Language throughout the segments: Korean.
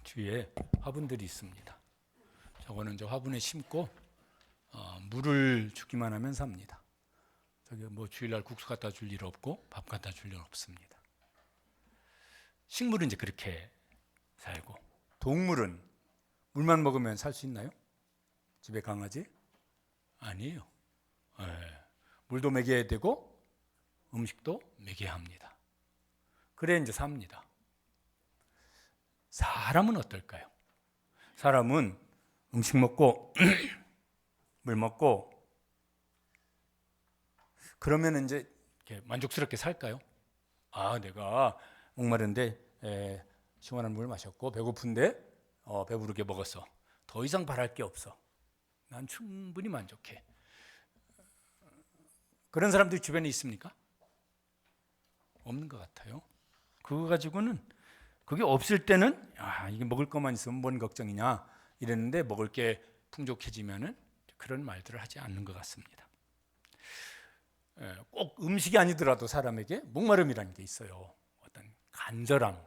주위에 화분들이 있습니다. 저거는 이제 화분에 심고 물을 주기만 하면 삽니다. 저기 뭐 주일날 국수 갖다 줄 일 없고 밥 갖다 줄 일 없습니다. 식물은 이제 그렇게 살고, 동물은 물만 먹으면 살 수 있나요? 집에 강아지? 아니에요. 물도 먹여야 되고 음식도 먹여야 합니다. 그래 이제 삽니다. 사람은 어떨까요? 사람은 음식 먹고 물 먹고 그러면 이제 이렇게 만족스럽게 살까요? 내가 목마른데 시원한 물 마셨고 배고픈데 배부르게 먹었어. 더 이상 바랄 게 없어. 난 충분히 만족해. 그런 사람들이 주변에 있습니까? 없는 것 같아요. 그거 가지고는, 그게 없을 때는 이게 먹을 것만 있으면 뭔 걱정이냐 이랬는데, 먹을 게 풍족해지면은 그런 말들을 하지 않는 것 같습니다. 꼭 음식이 아니더라도 사람에게 목마름이라는 게 있어요. 어떤 간절함,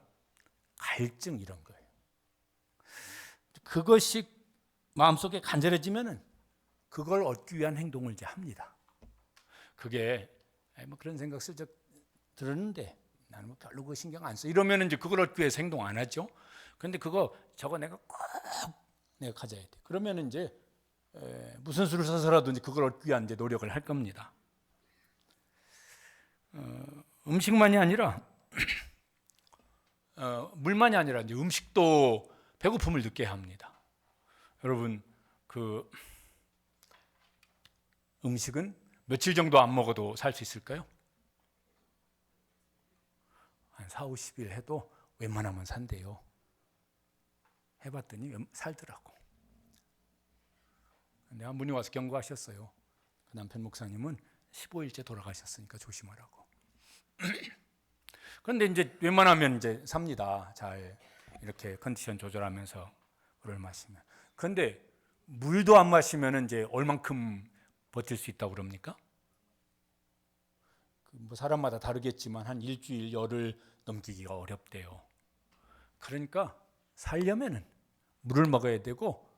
갈증 이런 거예요. 그것이 마음속에 간절해지면은 그걸 얻기 위한 행동을 이제 합니다. 그게 뭐 그런 생각 슬쩍 들었는데 나는 뭐 별로 그거 신경 안 써. 이러면은 이제 그걸 얻기 위해서 행동 안 하죠. 그런데 저거 내가 꼭 내가 가져야 돼. 그러면은 이제 무슨 수를 써서라도 이제 그걸 얻기 위한 이제 노력을 할 겁니다. 음식만이 아니라 물만이 아니라 이제 음식도 배고픔을 느껴야 합니다. 여러분, 그 음식은 며칠 정도 안 먹어도 살 수 있을까요? 한 4, 50일 해도 웬만하면 산대요. 해봤더니 살더라고. 근데 한 분이 와서 경고하셨어요. 그 남편 목사님은 15일째 돌아가셨으니까 조심하라고. 그런데 이제 웬만하면 이제 삽니다. 잘 이렇게 컨디션 조절하면서 물을 마시면. 그런데 물도 안 마시면 이제 얼만큼 버틸 수 있다고 그럽니까? 뭐 사람마다 다르겠지만 한 일주일, 열흘 넘기기가 어렵대요. 그러니까 살려면은 물을 먹어야 되고,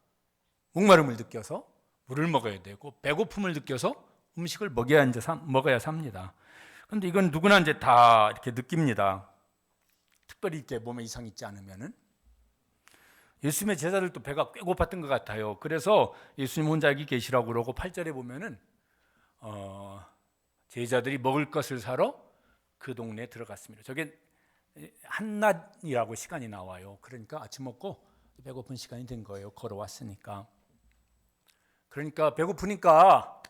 목마름을 느껴서 물을 먹어야 되고, 배고픔을 느껴서 음식을 먹어야 삽니다. 그런데 이건 누구나 이제 다 이렇게 느낍니다. 특별히 이렇게 몸에 이상이 있지 않으면은. 예수님의 제자들도 배가 꽤 고팠던 것 같아요. 그래서 예수님 혼자 여기 계시라고 그러고 8절에 보면은 제자들이 먹을 것을 사러 그 동네에 들어갔습니다. 저게 한낮이라고 시간이 나와요. 그러니까 아침 먹고 배고픈 시간이 된 거예요. 걸어왔으니까. 그러니까 배고프니까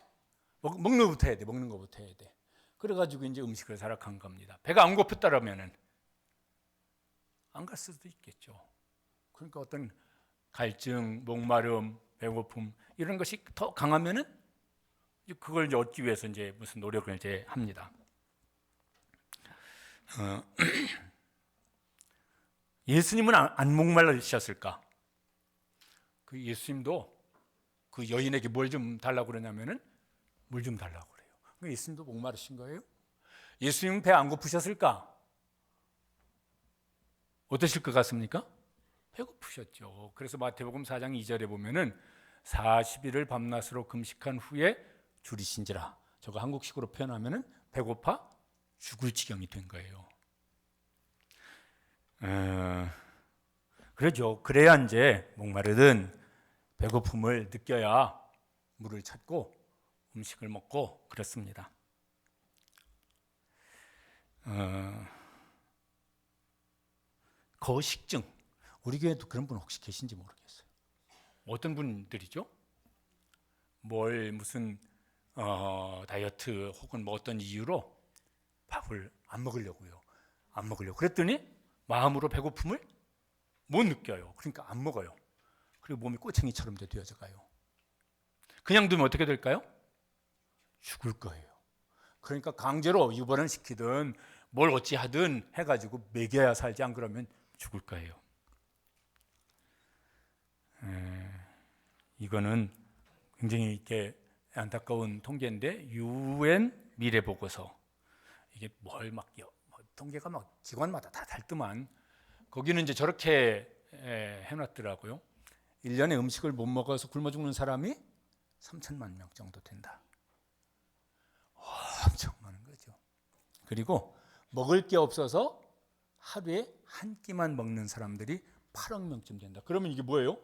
먹는 것부터 해야 돼. 먹는 것부터 해야 돼. 그래가지고 이제 음식을 사러 간 겁니다. 배가 안 고팠다라면은 안 갈 수도 있겠죠. 그러니까 어떤 갈증, 목마름, 배고픔 이런 것이 더 강하면은 그걸 이제 얻기 위해서 이제 무슨 노력을 이제 합니다. 예수님은 안 목말라셨을까? 그 예수님도 그 여인에게 뭘 좀 달라고 그러냐면은 물 좀 달라고 그래요. 예수님도 목마르신 거예요? 예수님은 배 안 고프셨을까? 어떠실 것 같습니까? 배고프셨죠. 그래서 마태복음 4장 2절에 보면은 40일을 밤낮으로 금식한 후에 줄이신지라. 저거 한국식으로 표현하면은 배고파 죽을 지경이 된 거예요. 그러죠. 그래야 이제 목마르든 배고픔을 느껴야 물을 찾고 음식을 먹고 그렇습니다. 거식증, 우리 교회도 그런 분 혹시 계신지 모르겠어요. 어떤 분들이죠? 무슨 다이어트 혹은 뭐 어떤 이유로 밥을 안 먹으려고요. 안 먹으려고 그랬더니 마음으로 배고픔을 못 느껴요. 그러니까 안 먹어요. 그리고 몸이 꼬챙이처럼 되어져 가요. 그냥 두면 어떻게 될까요? 죽을 거예요. 그러니까 강제로 유발을 시키든 뭘 어찌하든 해가지고 먹여야 살지, 안 그러면 죽을 거예요. 이거는 굉장히 이렇게 안타까운 통계인데, UN 미래 보고서, 이게 통계가 막 기관마다 다 달더만, 거기는 이제 저렇게 해놨더라고요. 1년에 음식을 못 먹어서 굶어 죽는 사람이 3천만 명 정도 된다. 엄청 많은 거죠. 그리고 먹을 게 없어서 하루에 한 끼만 먹는 사람들이 8억 명쯤 된다. 그러면 이게 뭐예요?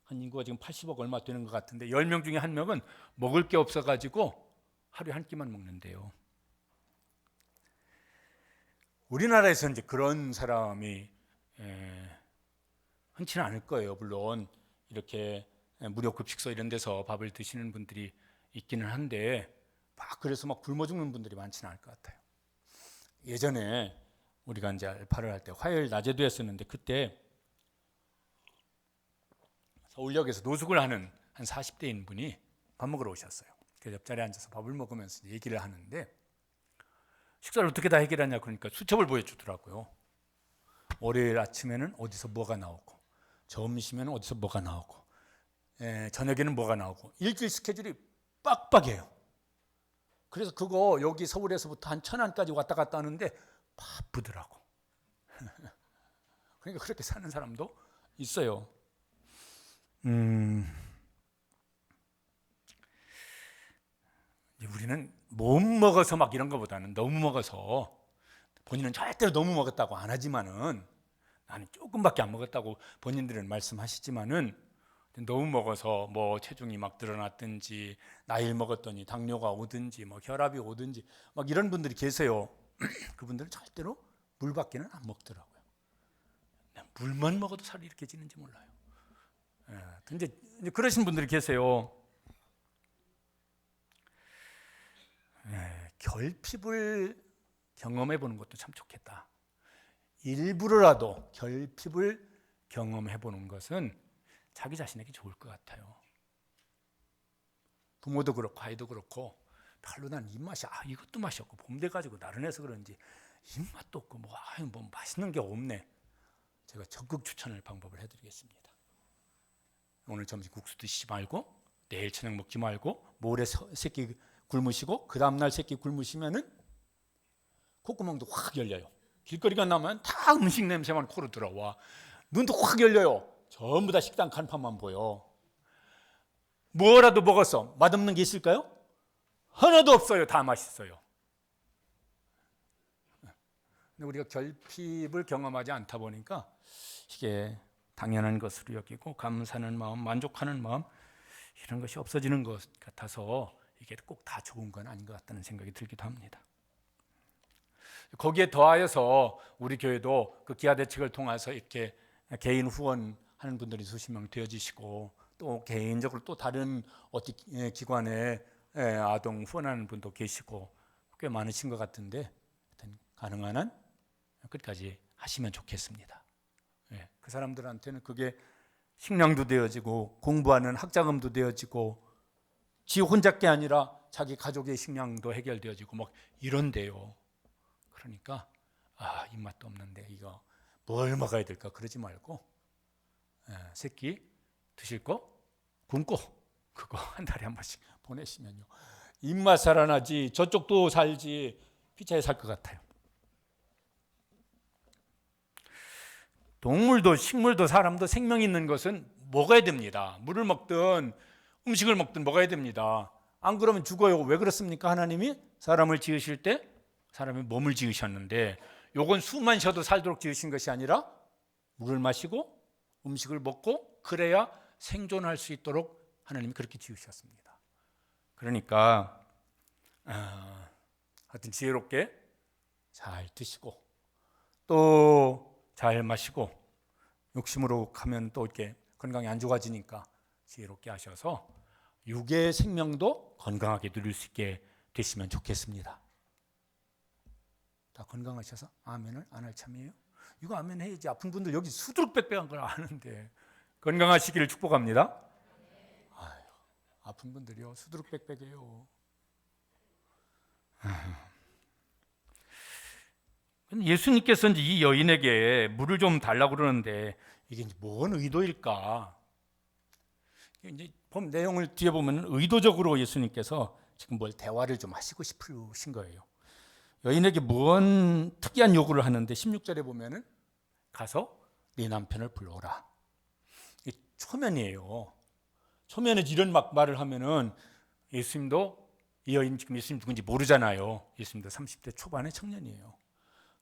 한 인구가 지금 80억 얼마 되는 것 같은데 10명 중에 1명은 먹을 게 없어가지고 하루에 한 끼만 먹는데요. 우리나라에서 이제 그런 사람이 흔치는 않을 거예요. 물론 이렇게 무료 급식소 이런 데서 밥을 드시는 분들이 있기는 한데 그래서 막 굶어 죽는 분들이 많지는 않을 것 같아요. 예전에 우리가 이제 알파를 할 때 화요일 낮에도 했었는데 그때 서울역에서 노숙을 하는 한 40대인 분이 밥 먹으러 오셨어요. 그 옆자리에 앉아서 밥을 먹으면서 얘기를 하는데 식사를 어떻게 다 해결하냐 그러니까 수첩을 보여주더라고요. 월요일 아침에는 어디서 뭐가 나오고 점심에는 어디서 뭐가 나오고 저녁에는 뭐가 나오고 일주일 스케줄이 빡빡해요. 그래서 그거 여기 서울에서부터 한 천안까지 왔다 갔다 하는데 바쁘더라고. 그러니까 그렇게 사는 사람도 있어요. 우리는 못 먹어서 막 이런 것보다는 너무 먹어서 본인은 절대로 너무 먹었다고 안 하지만은 나는 조금밖에 안 먹었다고 본인들은 말씀하시지만은 너무 먹어서 뭐 체중이 막 늘어났든지 나이를 먹었더니 당뇨가 오든지 뭐 혈압이 오든지 막 이런 분들이 계세요. 그분들은 절대로 물밖에는 안 먹더라고요. 물만 먹어도 살이 이렇게 찌는지 몰라요. 근데 그러신 분들이 계세요. 결핍을 경험해 보는 것도 참 좋겠다. 일부러라도 결핍을 경험해 보는 것은 자기 자신에게 좋을 것 같아요. 부모도 그렇고 아이도 그렇고 별로 난 입맛이 이것도 맛이 없고 봄 돼가지고 나른해서 그런지 입맛도 없고 뭐 맛있는 게 없네. 제가 적극 추천할 방법을 해드리겠습니다. 오늘 점심 국수 드시지 말고 내일 저녁 먹지 말고 모레 새끼 굶으시고 그 다음날 새끼 굶으시면은 콧구멍도 확 열려요. 길거리가 나면 다 음식 냄새만 코로 들어와. 눈도 확 열려요. 전부 다 식당 간판만 보여. 뭐라도 먹었어. 맛없는 게 있을까요? 하나도 없어요. 다 맛있어요. 근데 우리가 결핍을 경험하지 않다 보니까 이게 당연한 것으로 여기고 감사하는 마음, 만족하는 마음 이런 것이 없어지는 것 같아서 이게 꼭 다 좋은 건 아닌 것 같다는 생각이 들기도 합니다. 거기에 더하여서 우리 교회도 그 기아 대책을 통해서 이렇게 개인 후원하는 분들이 수십 명 되어지시고 또 개인적으로 또 다른 어떤 기관에 아동 후원하는 분도 계시고 꽤 많으신 것 같은데 가능한 한 끝까지 하시면 좋겠습니다. 그 사람들한테는 그게 식량도 되어지고 공부하는 학자금도 되어지고 지 혼자 게 아니라 자기 가족의 식량도 해결되어지고 막 이런데요. 그러니까 입맛도 없는데 이거 뭘 먹어야 될까 그러지 말고 새끼 드실 거 굶고 그거 한 달에 한 번씩 보내시면요 입맛 살아나지 저쪽도 살지 피차에 살 것 같아요. 동물도 식물도 사람도 생명 있는 것은 먹어야 됩니다. 물을 먹든 음식을 먹든 먹어야 됩니다. 안 그러면 죽어요. 왜 그렇습니까? 하나님이 사람을 지으실 때 사람이 몸을 지으셨는데 요건 숨만 쉬어도 살도록 지으신 것이 아니라 물을 마시고 음식을 먹고 그래야 생존할 수 있도록 하나님이 그렇게 지으셨습니다. 그러니까 하여튼 지혜롭게 잘 드시고 또 잘 마시고 욕심으로 가면 또 이렇게 건강이 안 좋아지니까 지혜롭게 하셔서 육의 생명도 건강하게 누릴 수 있게 되시면 좋겠습니다. 다 건강하셔서 아멘을 안 할 참이에요? 이거 아멘 해야지. 아픈 분들 여기 수두룩백백한 걸 아는데 건강하시기를 축복합니다. 아픈 분들이요 수두룩백백해요. 예수님께서 이제 이 여인에게 물을 좀 달라고 그러는데 이게 이제 뭔 의도일까? 이제 내용을 뒤에 보면 의도적으로 예수님께서 지금 뭘 대화를 좀 하시고 싶으신 거예요. 여인에게 뭔 특이한 요구를 하는데 16절에 보면은 가서 네 남편을 불러오라. 초면이에요. 초면에 이런 막 말을 하면은 예수님도 이 여인 지금 예수님 누군지 모르잖아요. 예수님도 30대 초반의 청년이에요.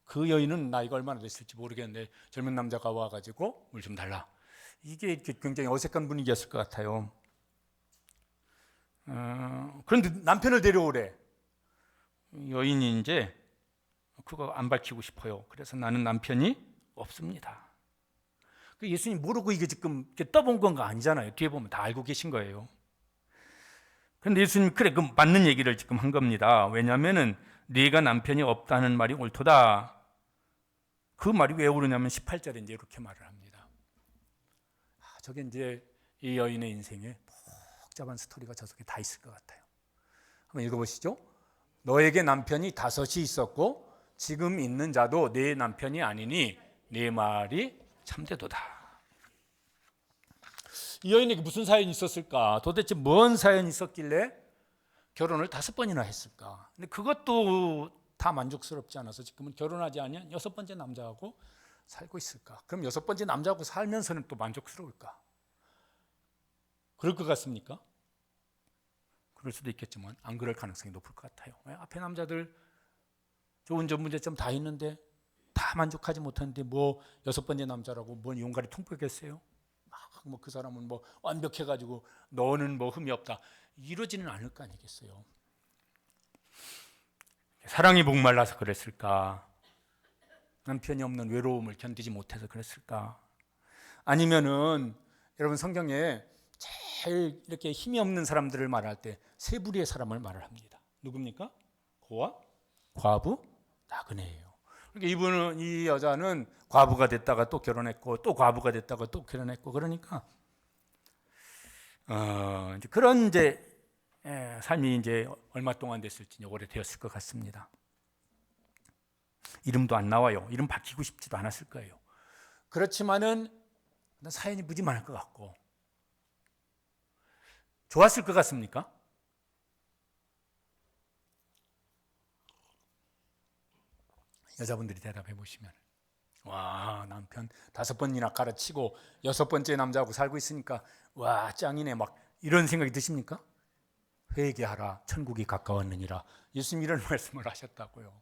그 여인은 나이가 얼마나 됐을지 모르겠는데 젊은 남자가 와가지고 물 좀 달라. 이게 굉장히 어색한 분위기였을 것 같아요. 그런데 남편을 데려오래. 여인이 이제 그거 안 밝히고 싶어요. 그래서 나는 남편이 없습니다. 예수님 모르고 이게 지금 떠본 건가 아니잖아요. 뒤에 보면 다 알고 계신 거예요. 그런데 예수님 그래 그 맞는 얘기를 지금 한 겁니다. 왜냐하면은 네가 남편이 없다는 말이 옳도다. 그 말이 왜 옳으냐면 18절에 이제 이렇게 말을 합니다. 저게 이제 이 여인의 인생에 복잡한 스토리가 저 속에 다 있을 것 같아요. 한번 읽어보시죠. 너에게 남편이 5이 있었고 지금 있는 자도 네 남편이 아니니 네 말이 참되도다. 이 여인에게 무슨 사연이 있었을까? 도대체 뭔 사연이 있었길래 결혼을 5번이나 했을까? 근데 그것도 다 만족스럽지 않아서 지금은 결혼하지 않은 6번째 남자하고 살고 있을까? 그럼 6번째 남자하고 살면서는 또 만족스러울까? 그럴 것 같습니까? 그럴 수도 있겠지만 안 그럴 가능성이 높을 것 같아요. 왜? 앞에 남자들 좋은 점 문제점 다 있는데 다 만족하지 못하는데 뭐 6번째 남자라고 뭔 용가리 통보겠어요? 뭐 그 사람은 뭐 완벽해가지고 너는 뭐 흠이 없다 이러지는 않을 거 아니겠어요. 사랑이 목말라서 그랬을까? 남편이 없는 외로움을 견디지 못해서 그랬을까? 아니면은 여러분 성경에 제일 이렇게 힘이 없는 사람들을 말할 때 세 부류의 사람을 말을 합니다. 누굽니까? 고아, 과부, 나그네예요. 그러니까 이분은 이 여자는 과부가 됐다가 또 결혼했고 또 과부가 됐다가 또 결혼했고 그러니까 이제 그런 이제 삶이 이제 얼마 동안 됐을지 오래 되었을 것 같습니다. 이름도 안 나와요. 이름 바뀌고 싶지도 않았을 거예요. 그렇지만은 사연이 무지만할 것 같고 좋았을 것 같습니까? 여자분들이 대답해 보시면 와 남편 5번이나 갈아치고 6번째 남자하고 살고 있으니까 와 짱이네 막 이런 생각이 드십니까? 회개하라 천국이 가까웠느니라 예수님 이런 말씀을 하셨다고요.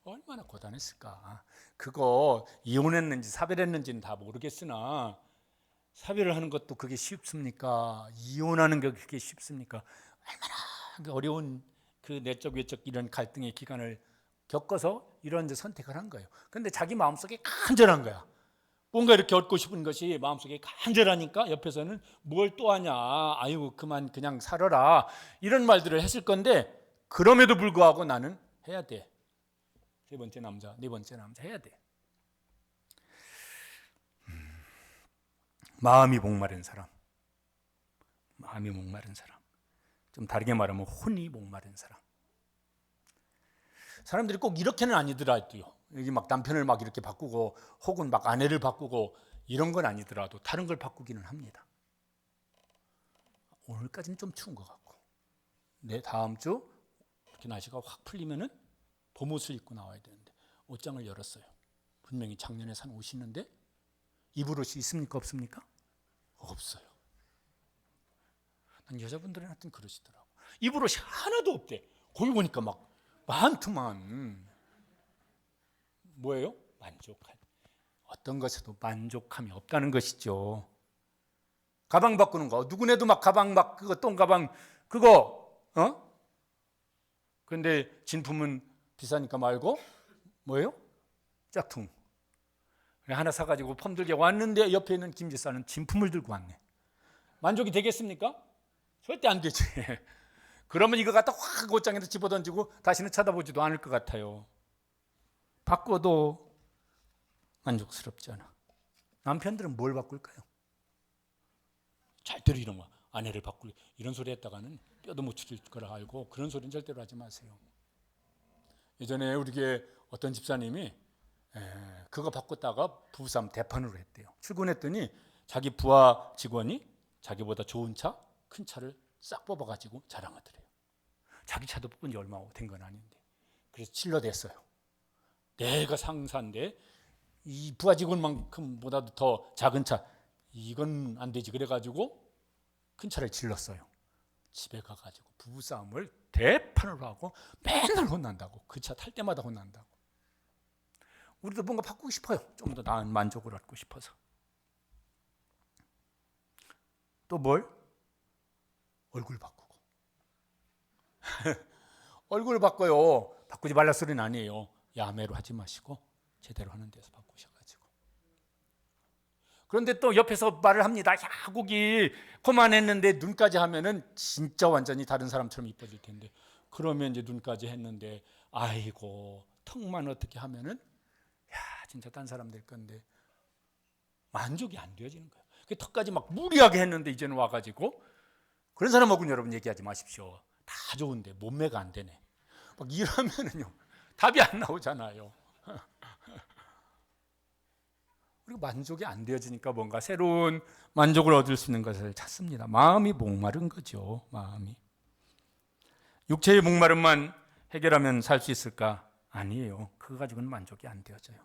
얼마나 고단했을까. 그거 이혼했는지 사별했는지는 다 모르겠으나 사별을 하는 것도 그게 쉽습니까? 이혼하는 게 그게 쉽습니까? 얼마나 어려운 그 내적 외적 이런 갈등의 기간을 겪어서 이런 선택을 한 거예요. 그런데 자기 마음속에 간절한 거야. 뭔가 이렇게 얻고 싶은 것이 마음속에 간절하니까 옆에서는 뭘 또 하냐, 아유 그만 그냥 살아라 이런 말들을 했을 건데 그럼에도 불구하고 나는 해야 돼. 3번째 남자, 4번째 남자 해야 돼. 마음이 목마른 사람, 마음이 목마른 사람, 좀 다르게 말하면 혼이 목마른 사람. 사람들이 꼭 이렇게는 아니더라도요. 여기 막 남편을 막 이렇게 바꾸고 혹은 막 아내를 바꾸고 이런 건 아니더라도 다른 걸 바꾸기는 합니다. 오늘까지는 좀 추운 것 같고 내 다음 주 이렇게 날씨가 확 풀리면은 봄옷을 입고 나와야 되는데 옷장을 열었어요. 분명히 작년에 산 옷이 있는데 입을 옷이 있습니까 없습니까? 없어요. 난 여자분들은 하여튼 그러시더라고. 입을 옷이 하나도 없대. 거기 보니까 막 많더만. 뭐예요? 만족한. 어떤 것에도 만족함이 없다는 것이죠. 가방 바꾸는 거 누구네도 막 가방 막 그거 똥가방 그거 근데 진품은 비싸니까 말고 뭐예요? 짝퉁. 하나 사가지고 펌들게 왔는데 옆에 있는 김지사는 진품을 들고 왔네. 만족이 되겠습니까? 절대 안 되지. 그러면 이거 갖다 확 옷장에서 집어던지고 다시는 쳐다보지도 않을 것 같아요. 바꿔도 만족스럽지 않아. 남편들은 뭘 바꿀까요? 절대로 이런 거 아내를 바꿀 이런 소리 했다가는 뼈도 못 추릴 거라 알고 그런 소리는 절대로 하지 마세요. 예전에 우리게 어떤 집사님이 그거 바꿨다가 부부싸움 대판으로 했대요. 출근했더니 자기 부하 직원이 자기보다 좋은 차, 큰 차를 싹 뽑아가지고 자랑하더래요. 자기 차도 뽑은 지 얼마 된 건 아닌데. 그래서 찔러댔어요. 내가 상사인데 이 부하 직원만큼보다도 더 작은 차 이건 안 되지. 그래가지고 큰 차를 질렀어요. 집에 가가지고 부부싸움을 대판으로 하고 맨날 혼난다고. 그 차 탈 때마다 혼난다고. 우리도 뭔가 바꾸고 싶어요. 좀 더 나은 만족을 얻고 싶어서. 또 뭘? 얼굴 바꾸고. 얼굴 바꿔요. 바꾸지 말라 소리는 아니에요. 야매로 하지 마시고 제대로 하는 데서 바꾸셔가지고. 그런데 또 옆에서 말을 합니다. 야, 거기 그만했는데 눈까지 하면은 진짜 완전히 다른 사람처럼 이뻐질 텐데. 그러면 이제 눈까지 했는데 아이고 턱만 어떻게 하면은 야 진짜 딴 사람 될 건데 만족이 안 되어지는 거예요. 그 턱까지 막 무리하게 했는데 이제는 와가지고 그런 사람하고는 여러분 얘기하지 마십시오. 다 좋은데 몸매가 안 되네. 막 이러면은요 답이 안 나오잖아요. 그리고 만족이 안 되어지니까 뭔가 새로운 만족을 얻을 수 있는 것을 찾습니다. 마음이 목마른 거죠. 마음이. 육체의 목마름만 해결하면 살 수 있을까? 아니에요. 그거 가지고는 만족이 안 되어져요.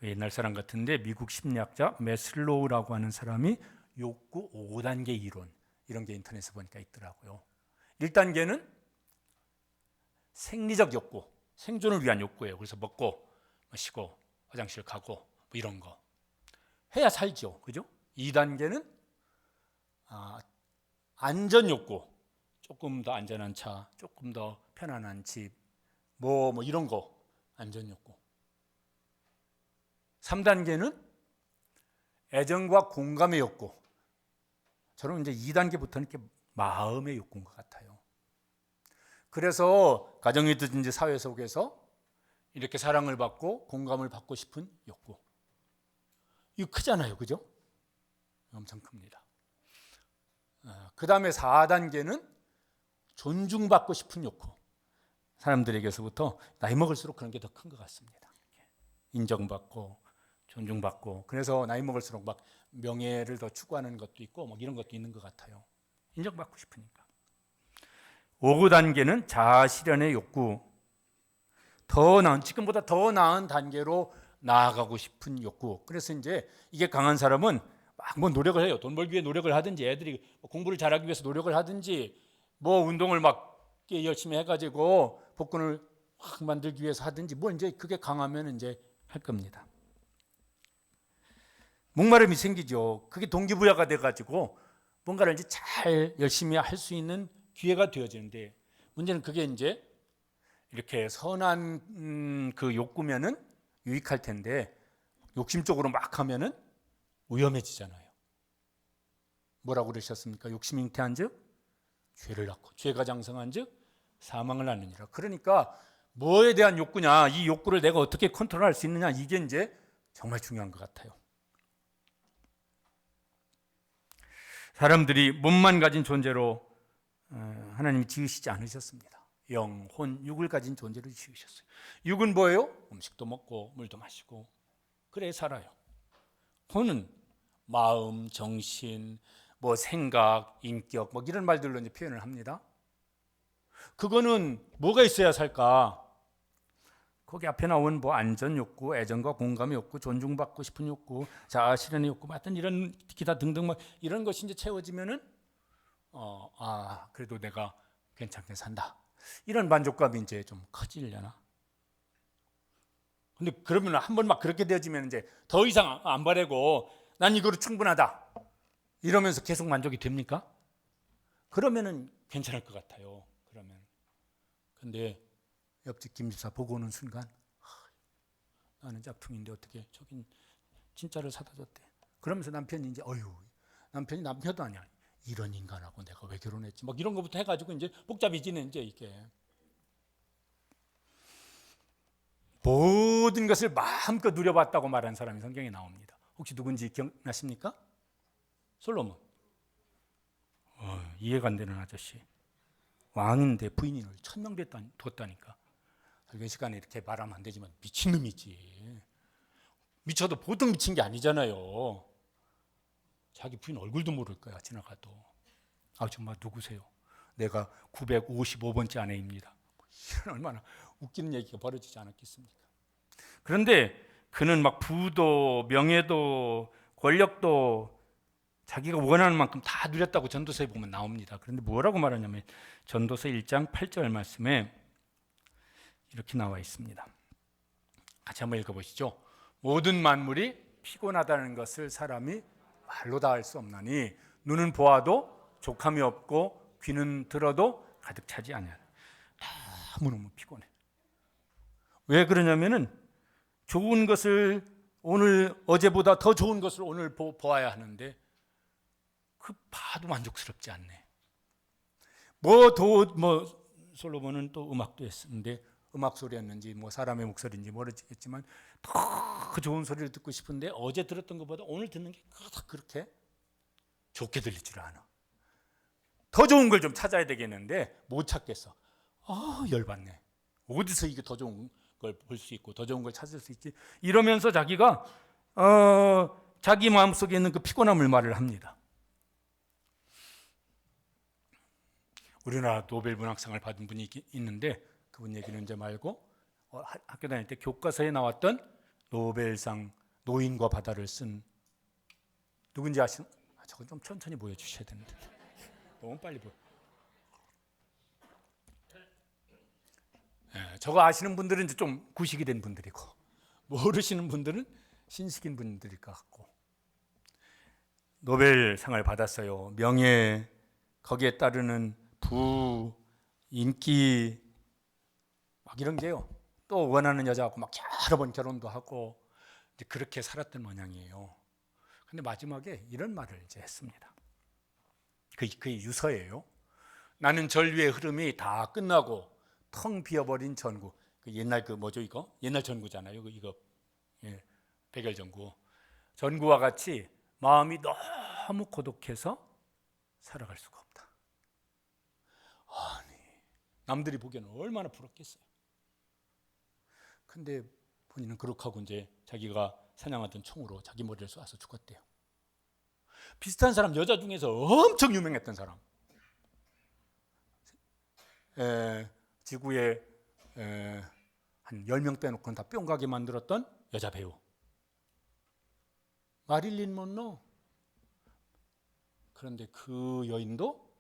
옛날 사람 같은데 미국 심리학자 매슬로우라고 하는 사람이 욕구 5단계 이론 이런 게 인터넷에 보니까 있더라고요. 1단계는 생리적 욕구, 생존을 위한 욕구예요. 그래서 먹고 마시고 화장실 가고 뭐 이런 거 해야 살죠. 그죠? 2단계는 안전 욕구, 조금 더 안전한 차, 조금 더 편안한 집, 뭐 이런 거 안전 욕구. 3단계는 애정과 공감의 욕구. 저는 이제 2단계부터는 이렇게 마음의 욕구인 것 같아요. 그래서 가정이든지 사회 속에서 이렇게 사랑을 받고 공감을 받고 싶은 욕구. 이거 크잖아요. 그죠? 엄청 큽니다. 그 다음에 4단계는 존중받고 싶은 욕구. 사람들에게서부터 나이 먹을수록 그런 게 더 큰 것 같습니다. 인정받고 존중받고 그래서 나이 먹을수록 막 명예를 더 추구하는 것도 있고 막 이런 것도 있는 것 같아요. 인정받고 싶으니까. 5단계는 자아 실현의 욕구. 더 나은 지금보다 더 나은 단계로 나아가고 싶은 욕구. 그래서 이제 이게 강한 사람은 막 뭐 노력을 해요. 돈 벌기 위해 노력을 하든지 애들이 공부를 잘하기 위해서 노력을 하든지 뭐 운동을 막 열심히 해가지고 복근을 확 만들기 위해서 하든지 뭐 이제 그게 강하면 이제 할 겁니다. 목마름이 생기죠. 그게 동기부여가 돼가지고 뭔가를 이제 잘 열심히 할 수 있는 기회가 되어지는데 문제는 그게 이제 이렇게 선한 그 욕구면은 유익할 텐데 욕심적으로 막 하면은 위험해지잖아요. 뭐라고 그러셨습니까? 욕심 잉태한즉 죄를 낳고 죄가 장성한즉 사망을 낳느니라. 그러니까 뭐에 대한 욕구냐, 이 욕구를 내가 어떻게 컨트롤할 수 있느냐, 이게 이제 정말 중요한 것 같아요. 사람들이 몸만 가진 존재로 하나님이 지으시지 않으셨습니다. 영, 혼, 육을 가진 존재로 지으셨어요. 육은 뭐예요? 음식도 먹고 물도 마시고 그래 살아요. 혼은 마음, 정신, 뭐 생각, 인격 뭐 이런 말들로 이제 표현을 합니다. 그거는 뭐가 있어야 살까? 거기 앞에 나온 뭐 안전 욕구, 애정과 공감의 욕구, 존중받고 싶은 욕구, 자아 실현의 욕구, 하여튼 이런 기타 등등 뭐 이런 것이 이제 채워지면은 그래도 내가 괜찮게 산다. 이런 만족감이 이제 좀 커지려나? 근데 그러면 한 번 막 그렇게 되어지면 이제 더 이상 안 바라고 난 이거로 충분하다. 이러면서 계속 만족이 됩니까? 그러면은 괜찮을 것 같아요. 그러면. 근데 옆집 김집사 보고 오는 순간 나는 짝퉁인데 어떻게 저긴 진짜를 사다 줬대. 그러면서 남편이 이제 남편이 남편도 아니야. 이런 인간하고 내가 왜 결혼했지? 막 이런 것부터 해가지고 이제 복잡해지는 이제 이게 모든 것을 마음껏 누려봤다고 말한 사람이 성경에 나옵니다. 혹시 누군지 기억나십니까? 솔로몬. 이해가 안 되는 아저씨. 왕인데 부인을 1000명 뒀다니까. 설교 시간에 이렇게 말하면 안 되지만 미친놈이지. 미쳐도 보통 미친 게 아니잖아요. 자기 부인 얼굴도 모를 거야 지나가도. 정말 누구세요? 내가 955번째 아내입니다. 이런 얼마나 웃기는 얘기가 벌어지지 않았겠습니까? 그런데 그는 막 부도 명예도 권력도 자기가 원하는 만큼 다 누렸다고 전도서에 보면 나옵니다. 그런데 뭐라고 말하냐면 전도서 1장 8절 말씀에 이렇게 나와 있습니다. 같이 한번 읽어보시죠. 모든 만물이 피곤하다는 것을 사람이 말로 다 할 수 없나니 눈은 보아도 족함이 없고 귀는 들어도 가득 차지 아니하라. 너무너무 피곤해. 왜 그러냐면은 좋은 것을 오늘 어제보다 더 좋은 것을 오늘 보아야 하는데 그 봐도 만족스럽지 않네. 솔로몬은 또 음악도 했는데 음악 소리였는지 사람의 목소리인지 모르겠지만 더 좋은 소리를 듣고 싶은데 어제 들었던 것보다 오늘 듣는 게 그렇게 좋게 들리질 않아. 더 좋은 걸 좀 찾아야 되겠는데 못 찾겠어. 열받네. 어디서 이게 더 좋은 걸 볼 수 있고 더 좋은 걸 찾을 수 있지? 이러면서 자기가 자기 마음속에 있는 그 피곤함을 말을 합니다. 우리나라 노벨 문학상을 받은 분이 있는데 그분 얘기는 이제 말고 학교 다닐 때 교과서에 나왔던 노벨상 노인과 바다를 쓴 누군지 아시나요? 저거 좀 천천히 보여주셔야 되는데 너무 빨리 보여. 저거 아시는 분들은 이제 좀 구식이 된 분들이고 모르시는 분들은 신식인 분들일 것 같고 노벨상을 받았어요. 명예, 거기에 따르는 부, 인기 막 이런 게요. 또 원하는 여자하고 막 여러 번 결혼도 하고 이제 그렇게 살았던 모양이에요. 근데 마지막에 이런 말을 이제 했습니다. 그게 유서예요. 나는 전류의 흐름이 다 끝나고 텅 비어버린 전구. 옛날 이거? 옛날 전구잖아요. 이거 백열전구. 전구와 같이 마음이 너무 고독해서 살아갈 수가 없다. 아니, 남들이 보기에는 얼마나 부럽겠어요. 근데 본인은 그렇게 하고 이제 자기가 사냥하던 총으로 자기 머리를 쏴서 죽었대요. 비슷한 사람 여자 중에서 엄청 유명했던 사람. 지구에 한 10명 빼놓고는 다 뿅가게 만들었던 여자 배우 마릴린 먼로. 그런데 그 여인도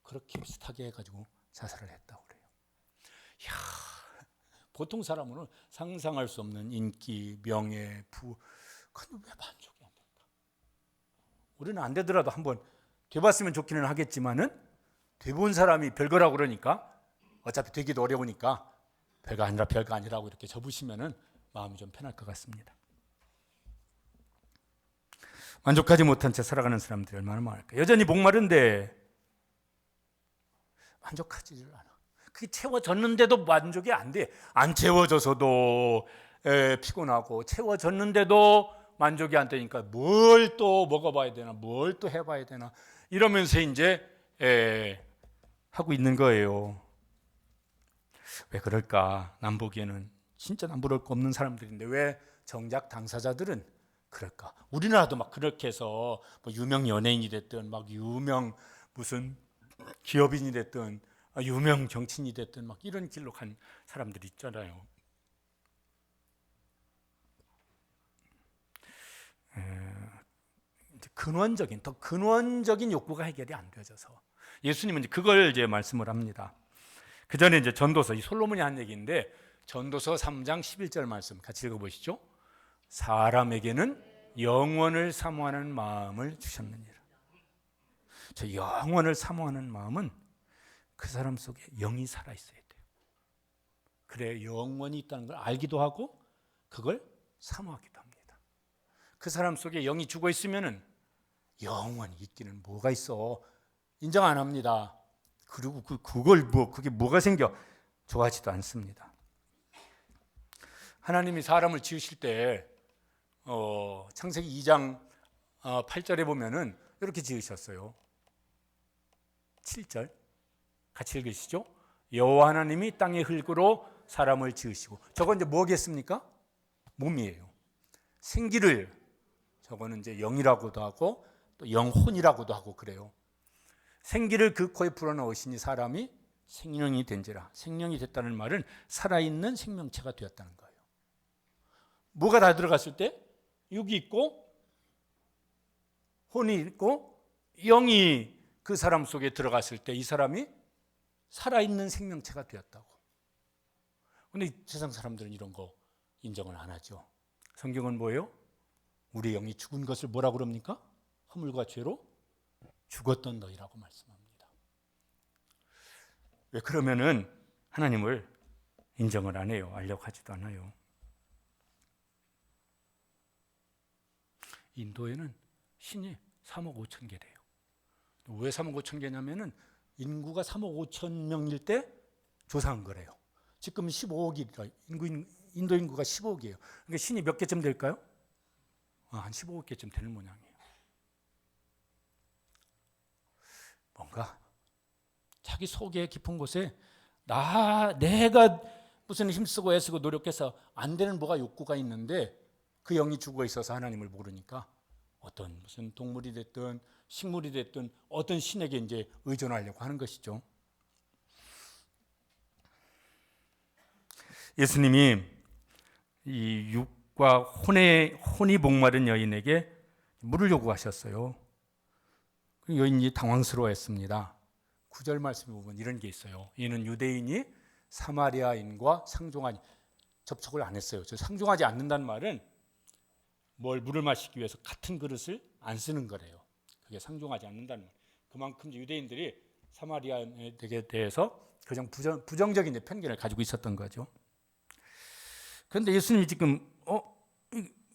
그렇게 비슷하게 해가지고 자살을 했다고 그래요. 이야, 보통 사람은 상상할 수 없는 인기, 명예, 부, 근데 왜 만족이 안 될까? 우리는 안 되더라도 한번 돼봤으면 좋기는 하겠지만은 돼본 사람이 별거라고 그러니까 어차피 되기도 어려우니까 별거 아니라고 이렇게 접으시면은 마음이 좀 편할 것 같습니다. 만족하지 못한 채 살아가는 사람들이 얼마나 많을까? 여전히 목마른데 만족하지를 않아. 그게 채워졌는데도 만족이 안 돼. 안 채워져서도 피곤하고 채워졌는데도 만족이 안 되니까 뭘 또 먹어봐야 되나, 뭘 또 해봐야 되나 이러면서 이제 하고 있는 거예요. 왜 그럴까? 남 보기에는 진짜 남부러울 거 없는 사람들인데 왜 정작 당사자들은 그럴까? 우리나라도 막 그렇게 해서 뭐 유명 연예인이 됐든 막 유명 무슨 기업인이 됐든 유명 정치인이 됐든 막 이런 길로 간 사람들이 있잖아요. 더 근원적인 욕구가 해결이 안 되어져서 예수님은 이제 그걸 이제 말씀을 합니다. 그 전에 이제 전도서, 이 솔로몬이 한 얘기인데 전도서 3장 11절 말씀 같이 읽어보시죠. 사람에게는 영원을 사모하는 마음을 주셨느니라. 저 영원을 사모하는 마음은 그 사람 속에 영이 살아있어야 돼요. 그래 영원이 있다는 걸 알기도 하고 그걸 사모하기도 합니다. 그 사람 속에 영이 죽어 있으면은 영원히 있기는 뭐가 있어. 인정 안 합니다. 그리고 그게 뭐가 생겨? 좋아하지도 않습니다. 하나님이 사람을 지으실 때 창세기 2장 8절에 보면은 이렇게 지으셨어요. 7절 같이 읽으시죠. 여호와 하나님이 땅의 흙으로 사람을 지으시고, 저건 이제 뭐겠습니까? 몸이에요. 생기를, 저거는 이제 영이라고도 하고 또 영혼이라고도 하고 그래요. 생기를 그 코에 불어넣으시니 사람이 생명이 된지라. 생명이 됐다는 말은 살아있는 생명체가 되었다는 거예요. 뭐가 다 들어갔을 때? 육이 있고 혼이 있고 영이 그 사람 속에 들어갔을 때 이 사람이 살아있는 생명체가 되었다고. 그런데 세상 사람들은 이런 거 인정을 안 하죠. 성경은 뭐예요? 우리 영이 죽은 것을 뭐라고 그럽니까? 허물과 죄로 죽었던 너희라고 말씀합니다. 왜 그러면은 하나님을 인정을 안 해요? 알려고 하지도 않아요. 인도에는 신이 3억 5천 개래요. 왜 3억 5천 개냐면은 인구가 3억 5천 명일 때 조사한 거래요. 지금 15억이라 인도 인구가 15억이에요. 그러니까 신이 몇 개쯤 될까요? 한 15억 개쯤 되는 모양이에요. 뭔가 자기 속의 깊은 곳에 내가 무슨 힘쓰고 애쓰고 노력해서 안 되는 뭐가 욕구가 있는데 그 영이 죽어 있어서 하나님을 모르니까 어떤 무슨 동물이 됐든 식물이 됐든 어떤 신에게 이제 의존하려고 하는 것이죠. 예수님이 이 육과 혼이 목마른 여인에게 물을 요구하셨어요. 그 여인이 당황스러워했습니다. 9절 말씀 보면 이런 게 있어요. 이는 유대인이 사마리아인과 상종하니 접촉을 안 했어요. 저 상종하지 않는다는 말은 물을 마시기 위해서 같은 그릇을 안 쓰는 거래요. 그게 상종하지 않는다는 말. 그만큼 유대인들이 사마리아인에게 대해서 그냥 부정적인 편견을 가지고 있었던 거죠. 그런데 예수님이 지금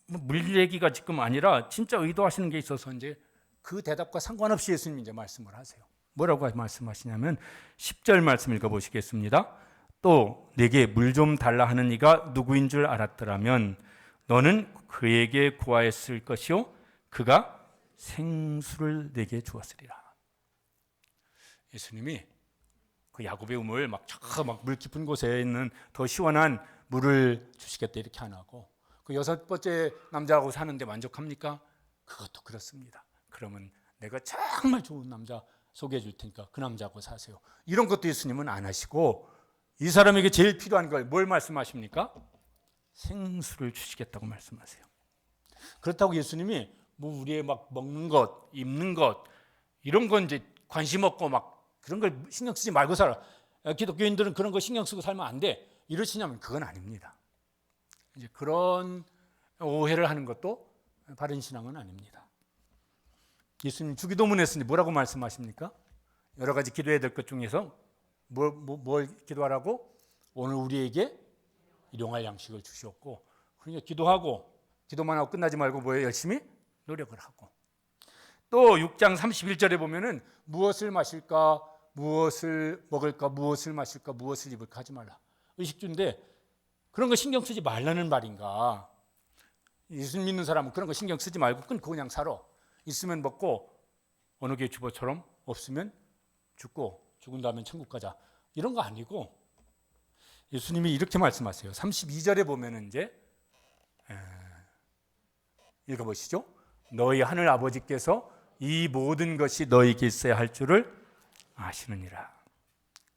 물 얘기가 지금 아니라 진짜 의도하시는 게 있어서 이제 그 대답과 상관없이 예수님이 이제 말씀을 하세요. 뭐라고 말씀하시냐면 10절 말씀 읽어보시겠습니다. 또 내게 물 좀 달라 하는 이가 누구인 줄 알았더라면 너는 그에게 구하였을 것이요 그가 생수를 내게 주었으리라. 예수님이 그 야곱의 우물 막 물 깊은 곳에 있는 더 시원한 물을 주시겠다 이렇게 안 하고 그 6번째 남자하고 사는데 만족합니까? 그것도 그렇습니다. 그러면 내가 정말 좋은 남자 소개해 줄 테니까 그 남자하고 사세요. 이런 것도 예수님은 안 하시고 이 사람에게 제일 필요한 걸 뭘 말씀하십니까? 생수를 주시겠다고 말씀하세요. 그렇다고 예수님이 뭐 우리의 막 먹는 것, 입는 것 이런 건 이제 관심 없고 막 그런 걸 신경 쓰지 말고 살아. 기독교인들은 그런 거 신경 쓰고 살면 안 돼. 이러시냐면 그건 아닙니다. 이제 그런 오해를 하는 것도 바른 신앙은 아닙니다. 예수님 주기도문에 쓰니 뭐라고 말씀하십니까? 여러 가지 기도해야 될 것 중에서 뭘 기도하라고? 오늘 우리에게 일용할 양식을 주시옵고 그러니까 기도만 하고 끝나지 말고 뭐예요? 열심히 노력을 하고 또 6장 31절에 보면은 무엇을 마실까? 무엇을 먹을까? 무엇을 마실까? 무엇을 입을까? 하지 말라. 의식주인데 그런 거 신경 쓰지 말라는 말인가? 예수님 믿는 사람은 그런 거 신경 쓰지 말고 끊고 그냥 살아. 있으면 먹고 어느 게 주보처럼 없으면 죽고 죽은 다음에 천국 가자. 이런 거 아니고 예수님이 이렇게 말씀하세요. 32절에 보면은 이제 읽어보시죠. 너희 하늘 아버지께서 이 모든 것이 너희에게 있어야 할 줄을 아시느니라.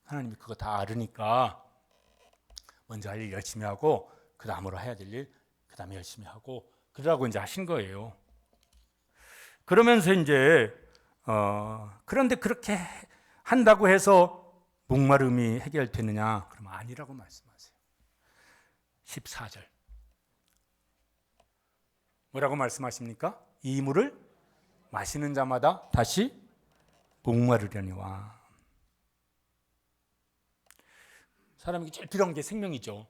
하나님이 그거 다 알으니까 먼저 할 일 열심히 하고 그 다음으로 해야 될 일 그 다음에 열심히 하고 그러라고 이제 하신 거예요. 그러면서 이제 그런데 그렇게 한다고 해서 목마름이 해결되느냐? 그러면 아니라고 말씀하세요. 14절 뭐라고 말씀하십니까? 이 물을 마시는 자마다 다시 목마르려니와. 사람에게 제일 필요한 게 생명이죠.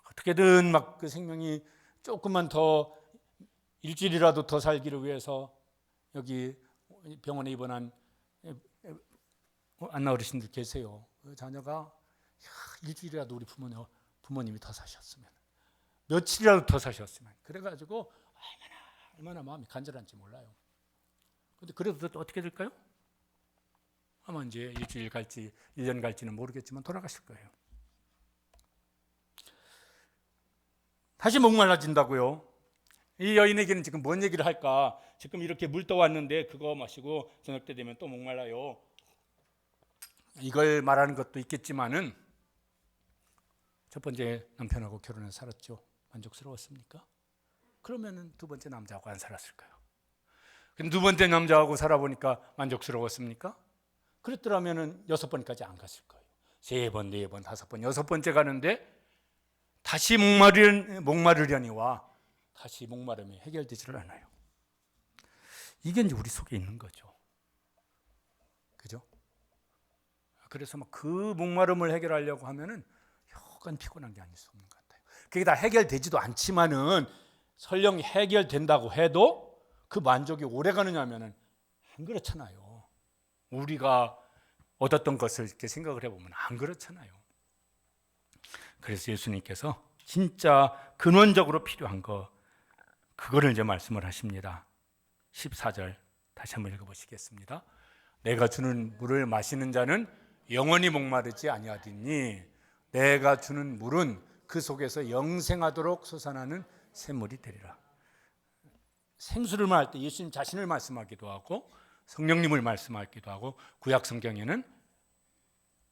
어떻게든 막 그 생명이 조금만 더 일주일이라도 더 살기를 위해서 여기 병원에 입원한 안나 어르신들 계세요. 그 자녀가 일주일이라도 우리 부모님이 더 사셨으면 며칠이라도 더 사셨으면 그래가지고 얼마나 마음이 간절한지 몰라요. 그런데 그래도 또 어떻게 될까요? 아마 이제 일주일 갈지 1년 갈지는 모르겠지만 돌아가실 거예요. 다시 목말라진다고요. 이 여인에게는 지금 뭔 얘기를 할까? 지금 이렇게 물 떠왔는데 그거 마시고 저녁 때 되면 또 목말라요. 이걸 말하는 것도 있겠지만은 첫 번째 남편하고 결혼해서 살았죠. 만족스러웠습니까? 그러면은 두 번째 남자하고 안 살았을까요? 두 번째 남자하고 살아보니까 만족스러웠습니까? 그랬더라면은 6번까지 안 갔을 거예요. 3번, 4번, 5번, 6번째 가는데 다시 목마르려니와 다시 목마름이 해결되지를 않아요. 이게 이제 우리 속에 있는 거죠. 그죠? 그래서 막 그 목마름을 해결하려고 하면은 여간 피곤한 게 아닐 수 없는 것 같아요. 그게 다 해결되지도 않지만은 설령 해결된다고 해도 그 만족이 오래 가느냐면은 안 그렇잖아요. 우리가 얻었던 것을 이렇게 생각을 해보면 안 그렇잖아요. 그래서 예수님께서 진짜 근원적으로 필요한 거, 그거를 이제 말씀을 하십니다. 14절 다시 한번 읽어보시겠습니다. 내가 주는 물을 마시는 자는 영원히 목마르지 아니하리니 내가 주는 물은 그 속에서 영생하도록 솟아나는 샘물이 되리라. 생수를 말할 때 예수님 자신을 말씀하기도 하고 성령님을 말씀하기도 하고 구약 성경에는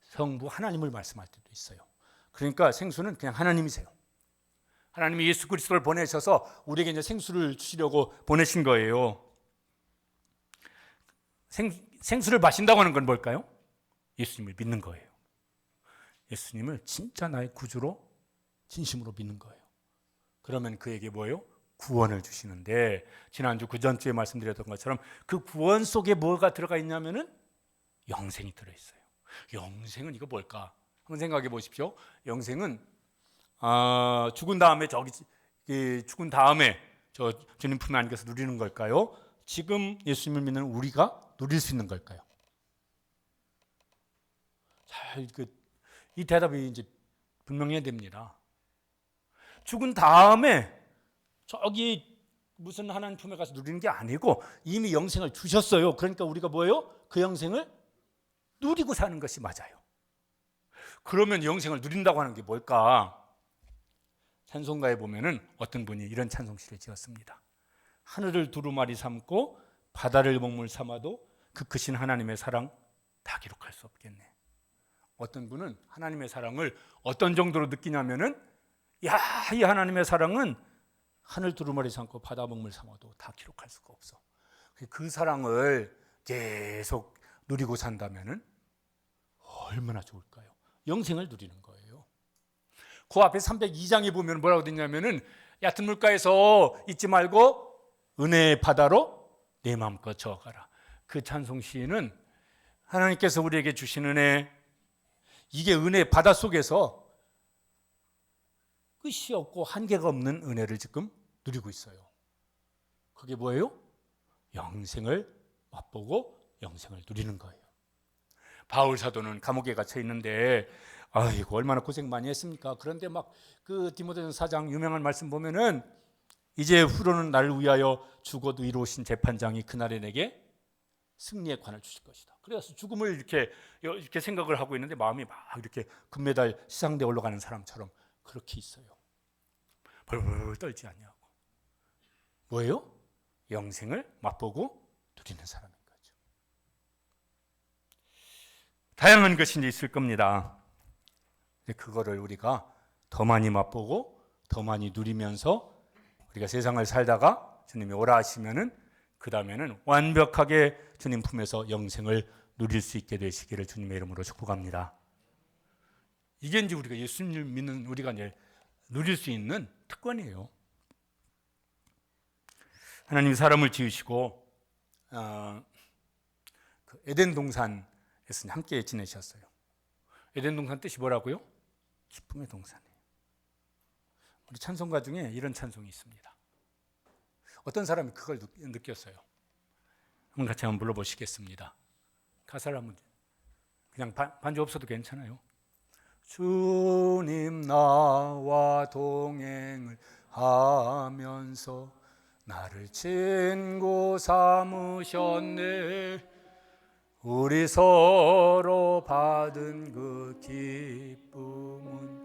성부 하나님을 말씀할 때도 있어요. 그러니까 생수는 그냥 하나님이세요. 하나님이 예수 그리스도를 보내셔서 우리에게 이제 생수를 주시려고 보내신 거예요. 생수를 마신다고 하는 건 뭘까요? 예수님을 믿는 거예요. 예수님을 진짜 나의 구주로 진심으로 믿는 거예요. 그러면 그에게 뭐예요? 구원을 주시는데, 지난주 그 전주에 말씀드렸던 것처럼 그 구원 속에 뭐가 들어가 있냐면은 영생이 들어있어요. 영생은 이거 뭘까? 한번 생각해 보십시오. 영생은 죽은 다음에 죽은 다음에 저 주님 품에 안겨서 누리는 걸까요? 지금 예수님을 믿는 우리가 누릴 수 있는 걸까요? 이 대답이 이제 분명해야 됩니다. 죽은 다음에 저기 무슨 하나님 품에 가서 누리는 게 아니고 이미 영생을 주셨어요. 그러니까 우리가 뭐예요? 그 영생을 누리고 사는 것이 맞아요. 그러면 영생을 누린다고 하는 게 뭘까? 찬송가에 보면은 어떤 분이 이런 찬송시를 지었습니다. 하늘을 두루마리 삼고 바다를 먹물 삼아도 그 크신 하나님의 사랑 다 기록할 수 없겠네. 어떤 분은 하나님의 사랑을 어떤 정도로 느끼냐면은 이 하나님의 사랑은 하늘 두루마리 삼고 바다 먹물 삼아도 다 기록할 수가 없어. 그 사랑을 계속 누리고 산다면은 얼마나 좋을까요? 영생을 누리는 거예요. 그 앞에 302장에 보면 뭐라고 되냐면은 얕은 물가에서 잊지 말고 은혜의 바다로 내 마음껏 저어가라. 그 찬송 시인은 하나님께서 우리에게 주신 은혜, 이게 은혜의 바다 속에서 끝이 없고 한계가 없는 은혜를 지금 누리고 있어요. 그게 뭐예요? 영생을 맛보고 영생을 누리는 거예요. 바울 사도는 감옥에 갇혀 있는데 아이고 얼마나 고생 많이 했습니까? 그런데 막 그 디모데전서 4장 유명한 말씀 보면은 이제 후로는 나를 위하여 죽어도 이루신 재판장이 그날에 내게 승리의 관을 주실 것이다. 그래서 죽음을 이렇게 생각을 하고 있는데 마음이 막 이렇게 금메달 시상대에 올라가는 사람처럼 그렇게 있어요. 벌벌 떨지 아니하고 뭐예요? 영생을 맛보고 누리는 사람인 거죠. 다양한 것이 이제 있을 겁니다. 그거를 우리가 더 많이 맛보고 더 많이 누리면서 우리가 세상을 살다가 주님이 오라 하시면은 그 다음에는 완벽하게 주님 품에서 영생을 누릴 수 있게 되시기를 주님의 이름으로 축복합니다. 이게 이제 우리가 예수님을 믿는 우리가 이제 누릴 수 있는 특권이에요. 하나님이 사람을 지으시고 그 에덴 동산에서 함께 지내셨어요. 에덴 동산 뜻이 뭐라고요? 기쁨의 동산이에요. 우리 찬송가 중에 이런 찬송이 있습니다. 어떤 사람이 그걸 느꼈어요. 한번 같이 한번 불러보시겠습니다. 가사를 한번 그냥 반주 없어도 괜찮아요. 주님 나와 동행을 하면서 나를 친구 삼으셨네. 우리 서로 받은 그 기쁨은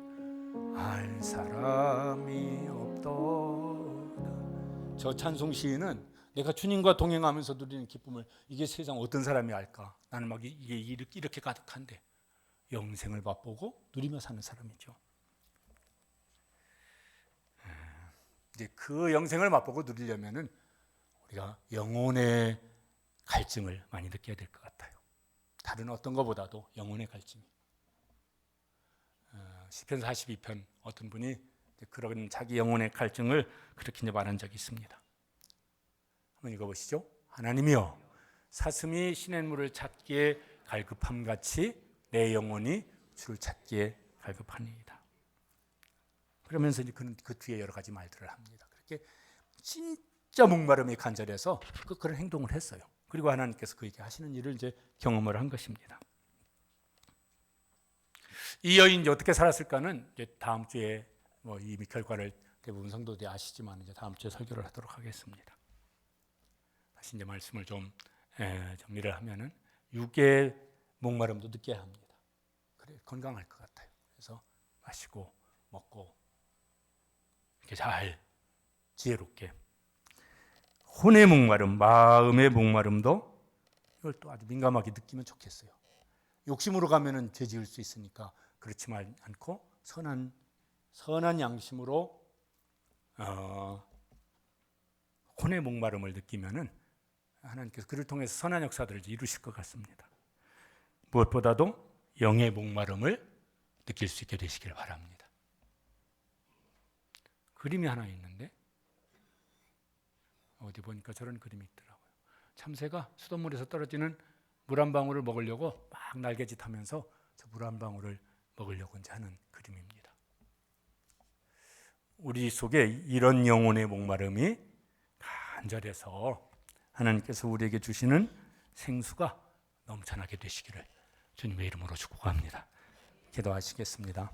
알 사람이 없도다. 저 찬송 시인은 내가 주님과 동행하면서 누리는 기쁨을 이게 세상 어떤 사람이 알까? 나는 막 이게 이렇게 가득한데 영생을 맛보고 누리며 사는 사람이죠. 이제 그 영생을 맛보고 누리려면은 우리가 영혼의 갈증을 많이 느껴야 될 것 같아요. 다른 어떤 것보다도 영혼의 갈증이. 시편 42편 어떤 분이 그런 자기 영혼의 갈증을 그렇게 이제 말한 적이 있습니다. 한번 읽어보시죠. 하나님이여, 사슴이 시냇물을 찾기에 갈급함 같이 내 영혼이 주를 찾기에 갈급하니이다. 그러면서 이제 그는 그 뒤에 여러 가지 말들을 합니다. 그렇게 진짜 목마름이 간절해서 그런 행동을 했어요. 그리고 하나님께서 그에게 하시는 일을 이제 경험을 한 것입니다. 이 여인이 이제 어떻게 살았을까는 이제 다음 주에 이미 결과를 대부분 성도들이 아시지만 이제 다음 주에 설교를 하도록 하겠습니다. 다시 이제 말씀을 좀 정리를 하면은 육의 목마름도 느껴야 합니다. 그래 건강할 것 같아요. 그래서 마시고 먹고 이렇게 잘 지혜롭게. 혼의 목마름, 마음의 목마름도 이걸 또 아주 민감하게 느끼면 좋겠어요. 욕심으로 가면은 죄 지을 수 있으니까 그렇지만 않고 선한 양심으로 혼의 목마름을 느끼면은 하나님께서 그를 통해서 선한 역사들을 이루실 것 같습니다. 무엇보다도 영의 목마름을 느낄 수 있게 되시길 바랍니다. 그림이 하나 있는데 어디 보니까 저런 그림이 있더라고요. 참새가 수돗물에서 떨어지는 물 한 방울을 먹으려고 막 날개짓하면서 저 물 한 방울을 먹으려고 이제 하는 그림입니다. 우리 속에 이런 영혼의 목마름이 간절해서 하나님께서 우리에게 주시는 생수가 넘쳐나게 되시기를 주님의 이름으로 축복합니다. 기도하시겠습니다.